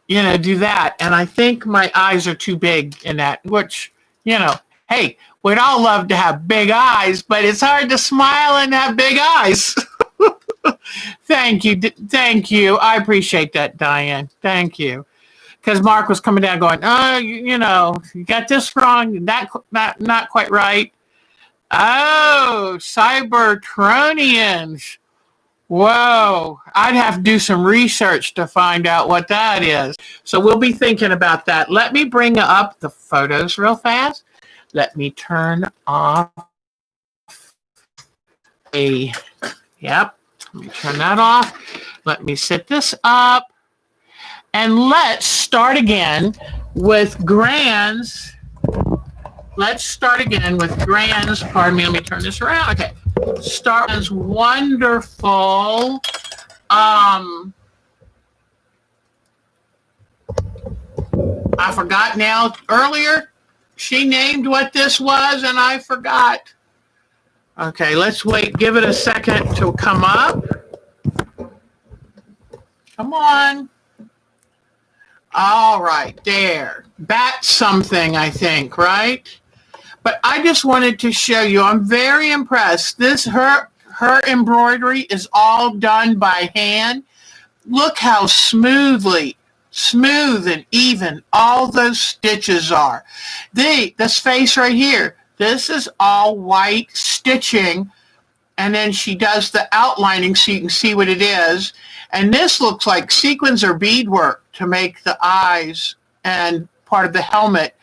do that. And I think my eyes are too big in that, which, hey, we'd all love to have big eyes, but it's hard to smile and have big eyes. Thank you. I appreciate that, Diane. Thank you. Because Mark was coming down going, you got this wrong, that not quite right. Oh, Cybertronians. Whoa, I'd have to do some research to find out what that is. So we'll be thinking about that. Let me bring up the photos real fast. Let me turn off Let me turn that off. Let me set this up. And let's start again with Grand's let's start again with Gran's. Pardon me, let me turn this around. Okay. Start with wonderful. I forgot now. Earlier, she named what this was, and I forgot. Okay, let's wait. Give it a second to come up. Come on. All right, there. That's something, I think, right? But I just wanted to show you. I'm very impressed. Her embroidery is all done by hand. Look how smooth and even all those stitches are. This face right here, this is all white stitching, and then she does the outlining so you can see what it is. And this looks like sequins or beadwork to make the eyes and part of the helmet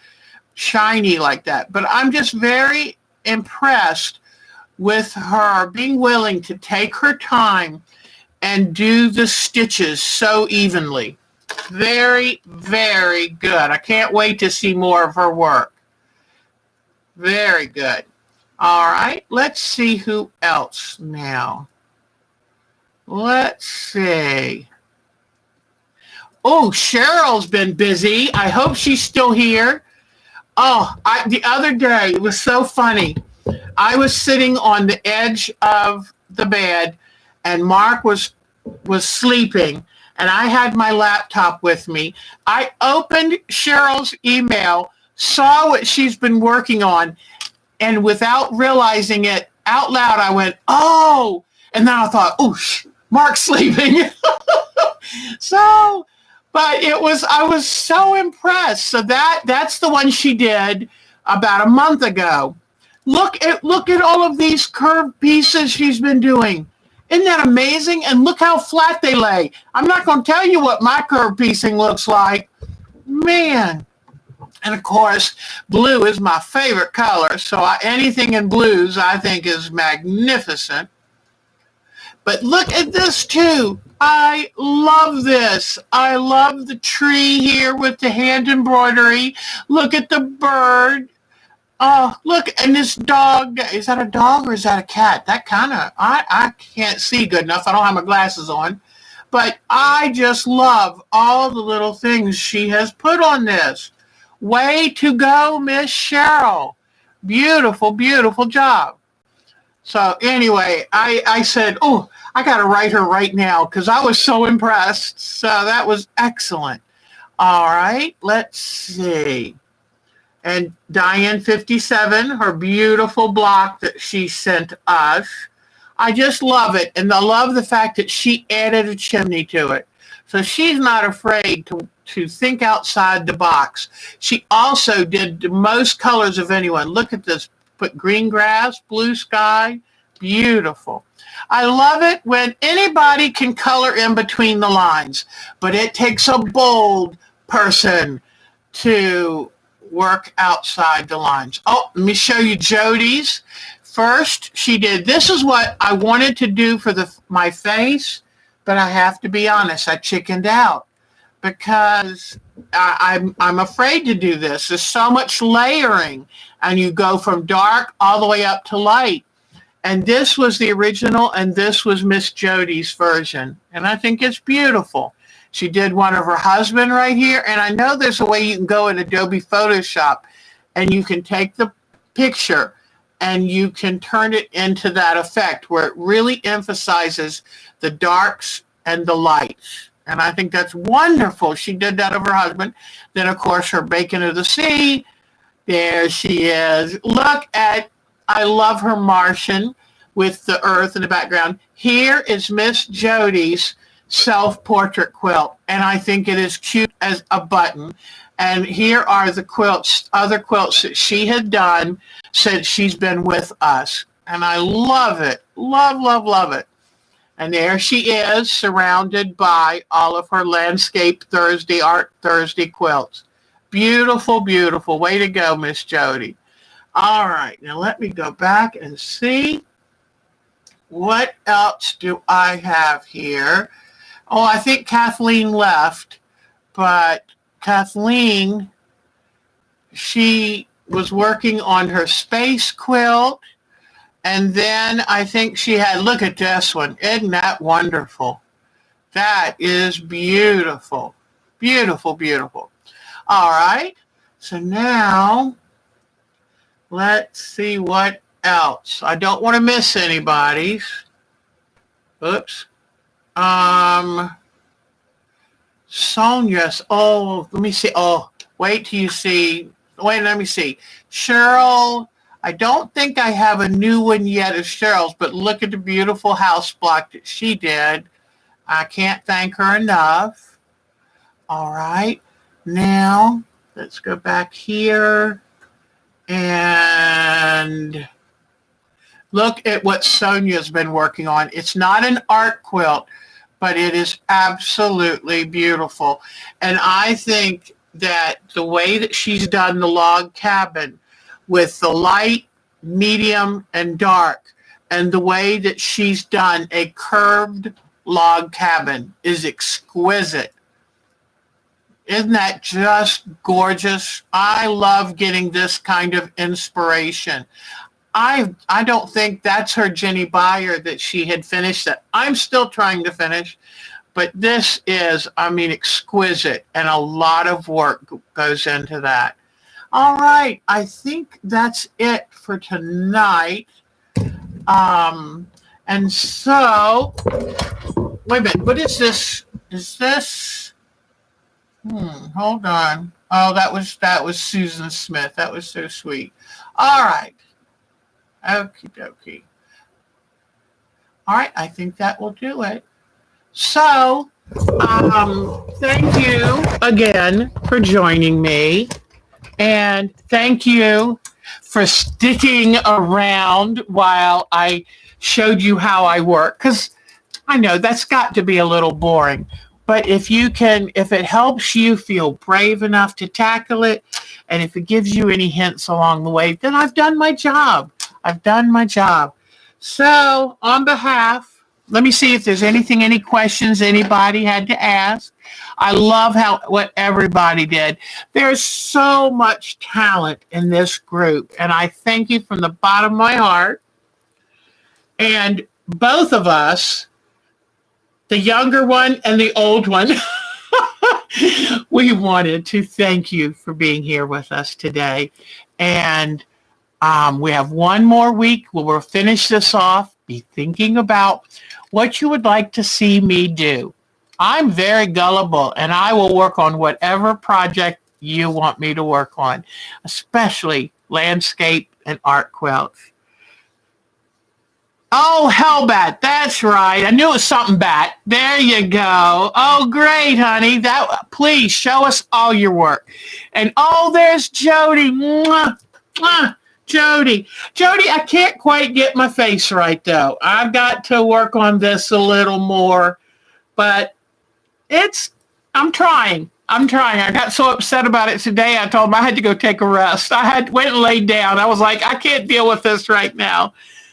shiny like that. But I'm just very impressed with her being willing to take her time and do the stitches so evenly. Very, very good. I can't wait to see more of her work. Very good. All right, let's see who else now. Let's see. Oh, Cheryl's been busy. I hope she's still here. Oh, the other day, it was so funny. I was sitting on the edge of the bed, and Mark was sleeping, and I had my laptop with me. I opened Cheryl's email, saw what she's been working on, and without realizing it, out loud, I went, oh, and then I thought, oh, Mark's sleeping. But I was so impressed. So that's the one she did about a month ago. Look at all of these curved pieces she's been doing. Isn't that amazing? And look how flat they lay. I'm not going to tell you what my curved piecing looks like. Man. And of course, blue is my favorite color. So anything in blues I think is magnificent. But look at this too. I love this. I love the tree here with the hand embroidery. Look at the bird. Oh, look, and this dog. Is that a dog or is that a cat? That kind of, I can't see good enough. I don't have my glasses on. But I just love all the little things she has put on this. Way to go, Miss Cheryl. Beautiful, beautiful job. So anyway, I said, oh, I got to write her right now because I was so impressed. So that was excellent. All right, let's see. And Diane 57, her beautiful block that she sent us. I just love it. And I love the fact that she added a chimney to it. So she's not afraid to think outside the box. She also did the most colors of anyone. Look at this. Put green grass, blue sky. Beautiful. I love it when anybody can color in between the lines, but it takes a bold person to work outside the lines. Oh, let me show you Jody's. First, she did, this is what I wanted to do for my face, but I have to be honest, I chickened out because I'm afraid to do this. There's so much layering, and you go from dark all the way up to light. And this was the original, and this was Miss Jody's version. And I think it's beautiful. She did one of her husband right here. And I know there's a way you can go in Adobe Photoshop, and you can take the picture, and you can turn it into that effect where it really emphasizes the darks and the lights. And I think that's wonderful. She did that of her husband. Then, of course, her Bacon of the Sea. There she is. Look at, I love her Martian with the earth in the background. Here is Miss Jody's self-portrait quilt, and I think it is cute as a button. And here are the quilts, other quilts that she had done since she's been with us. And I love it. Love, love, love it. And there she is, surrounded by all of her Landscape Thursday, Art Thursday quilts. Beautiful, beautiful. Way to go, Miss Jody. All right, now let me go back and see. What else do I have here? Oh, I think Kathleen left, but Kathleen, she was working on her space quilt. And then I think she had, look at this one. Isn't that wonderful? That is beautiful. Beautiful, beautiful. All right. So now let's see what else. I don't want to miss anybody's. Oops. Sonia's. Oh, let me see. Oh, wait till you see. Wait, let me see. Cheryl. I don't think I have a new one yet of Cheryl's, but look at the beautiful house block that she did. I can't thank her enough. All right. Now, let's go back here and look at what Sonia's been working on. It's not an art quilt, but it is absolutely beautiful. And I think that the way that she's done the log cabin with the light, medium, and dark, and the way that she's done a curved log cabin is exquisite. Isn't that just gorgeous? I love getting this kind of inspiration. I don't think that's her Jenny Beyer that she had finished that I'm still trying to finish, but this is, I mean, exquisite, and a lot of work goes into that. All right, I think that's it for tonight. And so, wait a minute, what is this? Is this? Hold on. Oh, that was Susan Smith. That was so sweet. All right. Okie dokie. All right, I think that will do it. So, thank you again for joining me. And thank you for sticking around while I showed you how I work. Because I know that's got to be a little boring. But if it helps you feel brave enough to tackle it, and if it gives you any hints along the way, then I've done my job. I've done my job. So on behalf, let me see if there's any questions anybody had to ask. I love what everybody did. There's so much talent in this group, and I thank you from the bottom of my heart. And both of us, the younger one and the old one, we wanted to thank you for being here with us today. And we have one more week where we'll finish this off. Be thinking about what you would like to see me do. I'm very gullible, and I will work on whatever project you want me to work on, especially landscape and art quilts. Oh, Hellbat, that's right. I knew it was something bat. There you go. Oh, great, honey. Please show us all your work. And oh, there's Jody. Mwah, mwah. Jody, I can't quite get my face right, though. I've got to work on this a little more, but I'm trying. I got so upset about it today. I told him I had to go take a rest. Went and laid down. I was like, I can't deal with this right now.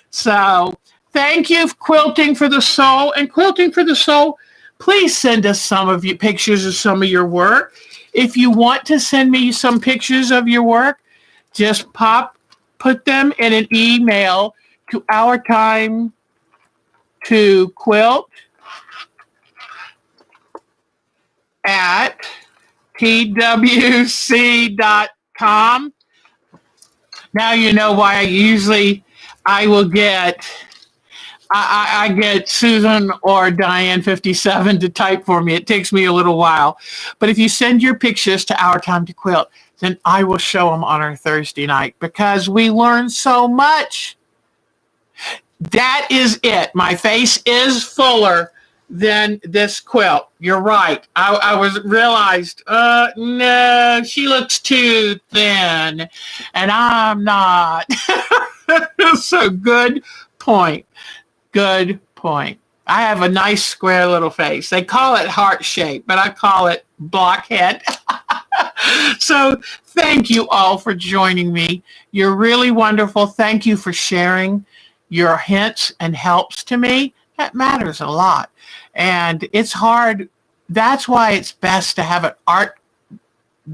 So thank you, Quilting for the Soul. And Quilting for the Soul, please send us some of your pictures of some of your work. If you want to send me some pictures of your work, just put them in an email to Our Time to Quilt at twc.com. Now you know why I get Susan or Diane 57 to type for me. It takes me a little while. But if you send your pictures to Our Time to Quilt, then I will show them on our Thursday night because we learn so much. That is it. My face is fuller than this quilt. You're right. I realized, no, she looks too thin, and I'm not. So good point. Good point. I have a nice square little face. They call it heart shape, but I call it blockhead. So thank you all for joining me. You're really wonderful. Thank you for sharing your hints and helps to me. That matters a lot. And it's hard. That's why it's best to have an art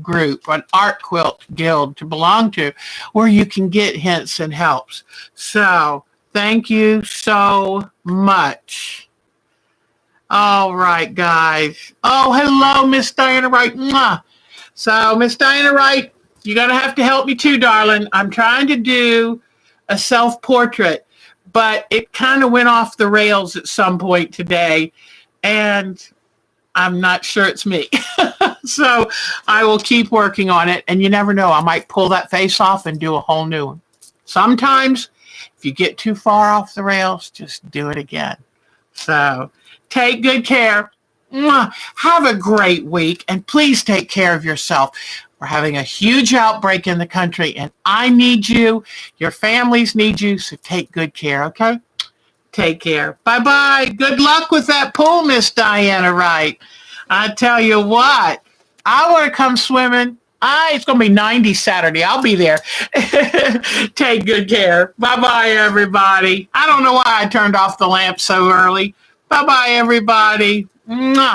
group, an art quilt guild to belong to, where you can get hints and helps. So thank you so much. All right, guys. Oh, hello, Miss Diana Wright. Mwah. So, Miss Diana Wright, you're going to have to help me too, darling. I'm trying to do a self-portrait, but it kind of went off the rails at some point today, and I'm not sure it's me. So I will keep working on it, and you never know. I might pull that face off and do a whole new one. Sometimes, if you get too far off the rails, just do it again. So take good care. Mwah. Have a great week, and please take care of yourself. We're having a huge outbreak in the country, and I need you. Your families need you, so take good care, okay? Take care. Bye-bye. Good luck with that pool, Miss Diana Wright. I tell you what, I want to come swimming. It's going to be 90 Saturday. I'll be there. Take good care. Bye-bye, everybody. I don't know why I turned off the lamp so early. Bye-bye, everybody. Mwah.